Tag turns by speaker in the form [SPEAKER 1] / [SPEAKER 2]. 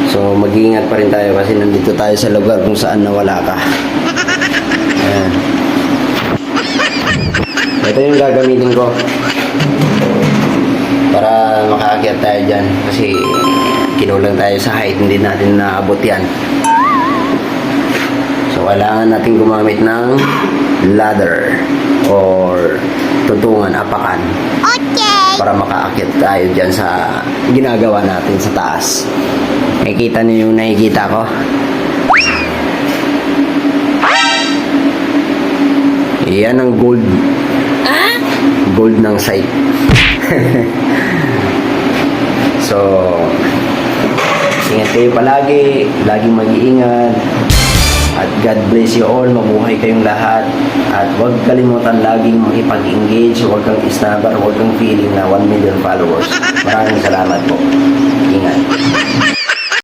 [SPEAKER 1] So mag-iingat pa rin tayo kasi nandito tayo sa lugar kung saan nawala ka. Ayan. Ito yung gagamitin ko para makaakyat tayo dyan kasi kinulang tayo sa height, hindi natin naabot yan. So kailangan natin gumamit ng ladder or tutungan, apakan, para makaakyat tayo dyan sa ginagawa natin sa taas. Nakikita niyo yung nakikita ko? Yan ang gold. Gold ng site. So, ingat kayo palagi. Laging mag-iingat. At God bless you all. Mabuhay kayong lahat. At huwag kalimutan laging makipag-engage. Huwag kang isnabar. Huwag kang feeling na 1 million followers. Maraming salamat po. Ingat.